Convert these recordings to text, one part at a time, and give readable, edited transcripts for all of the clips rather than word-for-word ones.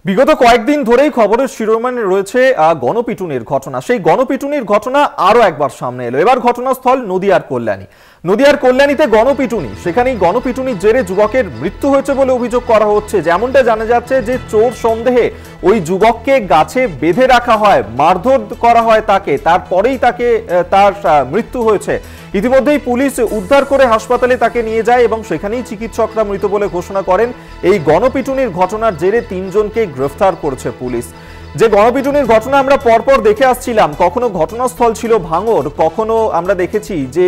বিগত কয়েকদিন ধরেই খবরের শিরোনামে রয়েছে গণপিটুনির ঘটনা। সেই গণপিটুনির ঘটনা আরো একবার সামনে এলো। এবার ঘটনাস্থল নদিয়ার কল্যাণী। নদিয়ার কল্যাণীতে গণপিটুনি, সেখানেই গণপিটুনির জেরে যুবকের মৃত্যু হয়েছে বলে অভিযোগ করা হচ্ছে। যেমনটা জানা যাচ্ছে যে চোর সন্দেহে ওই যুবককে গাছে বেঁধে রাখা হয়, মারধর করা হয় তাকে, তারপরেই তার মৃত্যু হয়েছে। ইতিমধ্যেই পুলিশ উদ্ধার করে হাসপাতালে তাকে নিয়ে যায় এবং সেখানেই চিকিৎসকরা মৃত বলে ঘোষণা করেন। এই গণপিটুনির ঘটনার জেরে ৩ জনকে গ্রেফতার করেছে পুলিশ। যে গণপিটুনির ঘটনা আমরা পরপর দেখে আসছিলাম, কখনো ঘটনাস্থল ছিল ভাঙড়, কখনো আমরা দেখেছি যে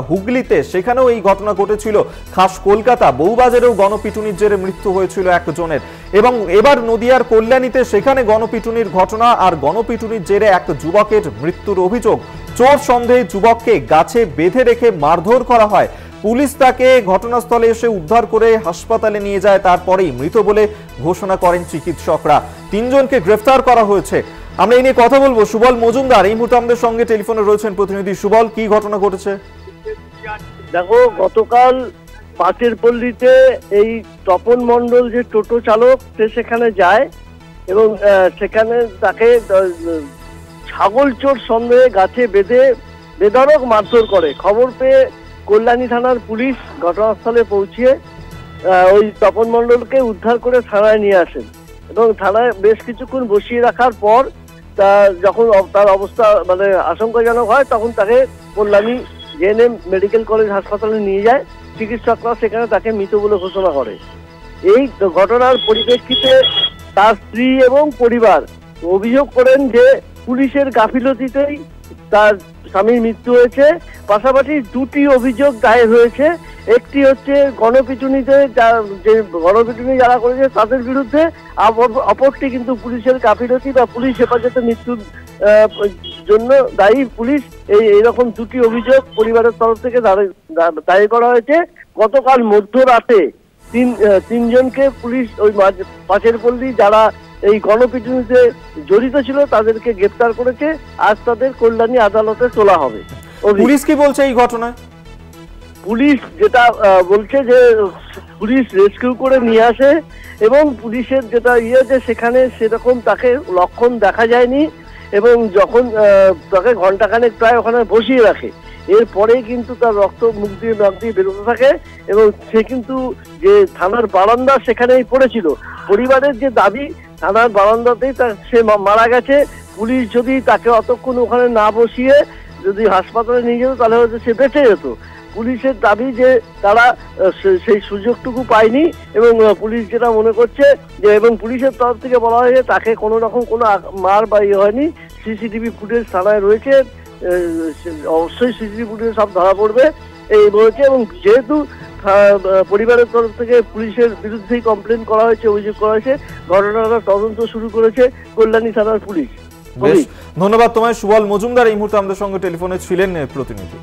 হুগলিতে, সেখানেও এই ঘটনা ঘটেছিল। খাস কলকাতা বউবাজারেও গণপিটুনির জেরে মৃত্যু হয়েছিল একজনের, এবং এবার নদিয়ার কল্যাণীতে সেখানে গণপিটুনির ঘটনা, আর গণপিটুনির জেরে এক যুবকের মৃত্যুর অভিযোগ। চোর সন্দেহে যুবককে গাছে বেঁধে রেখে মারধর করা হয়। পুলিশ তাকে ঘটনাস্থলে এসে উদ্ধার করে হাসপাতালে নিয়ে যায়, তারপরেই মৃত বলে ঘোষণা করেন চিকিৎসকরা। ৩ জনকে গ্রেফতার করা হয়েছে। আমরা এই নিয়ে কথা বলবো। সুবল মজুমদার এই মুহূর্তে আমাদের সঙ্গে টেলিফোনে রয়েছেন প্রতিনিধি। সুবল, কি ঘটনা ঘটেছে? দেখো, গতকাল পাঁচের পল্লীতে এই তপন মণ্ডল যে টোটো চালক, সে সেখানে যায় এবং সেখানে তাকে ছাগল চোর সন্দেহে গাছে বেঁধে বেধড়ক মারধর করে। খবর পেয়ে কল্যাণী থানার পুলিশ ঘটনাস্থলে পৌঁছিয়ে ওই তপন মণ্ডলকে উদ্ধার করে থানায় নিয়ে আসেন এবং থানায় বেশ কিছুক্ষণ বসিয়ে রাখার পর যখন তার অবস্থা আশঙ্কাজনক হয়, তখন তাকে কল্যাণী জেএনএম মেডিকেল কলেজ হাসপাতালে নিয়ে যায়। চিকিৎসকরা সেখানে তাকে মৃত বলে ঘোষণা করে। এই ঘটনার পরিপ্রেক্ষিতে তার স্ত্রী এবং পরিবার অভিযোগ করেন যে পুলিশের গাফিলতিতেই তার স্বামীর মৃত্যু হয়েছে। পাশাপাশি 2টি অভিযোগ দায়ের হয়েছে। একটি হচ্ছে গণপিটুনিতে, যে গণপিটুনি যারা করেছে তাদের বিরুদ্ধে, অপরটি কিন্তু পুলিশের গাফিলতি বা পুলিশ হেফাজতে মৃত্যুর জন্য দায়ী পুলিশ। এইরকম 2টি অভিযোগ পরিবারের তরফ থেকে দায়ের করা হয়েছে। গতকাল মধ্যরাতে 3 জনকে পুলিশ ওই পাঁচের পল্লী যারা এই গণপিটুনিতে জড়িত ছিল তাদেরকে গ্রেফতার করেছে। আজ তাদের কল্যাণী আদালতে তোলা হবে। পুলিশ কি বলছে এই ঘটনায়? পুলিশ যেটা বলছে যে পুলিশ রেস্কিউ করে নিয়ে আসে এবং পুলিশের যেটা যে সেখানে সেরকম তাকে লক্ষণ দেখা যায়নি এবং যখন তাকে ঘন্টাখানেক প্রায় ওখানে বসিয়ে রাখে, এরপরেই কিন্তু তার রক্ত মুখ দিয়ে নাক দিয়ে বেরোতে থাকে এবং সে কিন্তু যে থানার বারান্দা সেখানেই পড়েছিল। পরিবারের যে দাবি, থানার বারান্দাতেই সে মারা গেছে। পুলিশ যদি তাকে অতক্ষণ ওখানে না বসিয়ে যদি হাসপাতালে নিয়ে যেত তাহলে হয়তো সে বেঁচে যেত। পুলিশের দাবি যে তারা সেই সুযোগটুকু পায়নি এবং পুলিশ যেটা মনে করছে যে, এবং পুলিশের তরফ থেকে বলা হয়েছে তাকে কোনো রকম কোনো মার বা হয়নি। সিসিটিভি ফুটেজ থানায় রয়েছে, অবশ্যই সিসিটিভি ফুটেজ সব ধরা পড়বে এই বলেছে। এবং যেহেতু পরিবারের তরফ থেকে পুলিশের বিরুদ্ধেই কমপ্লেন করা হয়েছে, অভিযোগ করা হয়েছে, ঘটনাটা তদন্ত শুরু করেছে কল্যাণী থানার পুলিশ। ধন্যবাদ তোমায় সুবল মজুমদার, এই মুহূর্তে আমাদের সঙ্গে টেলিফোনে ছিলেন প্রতিনিধি।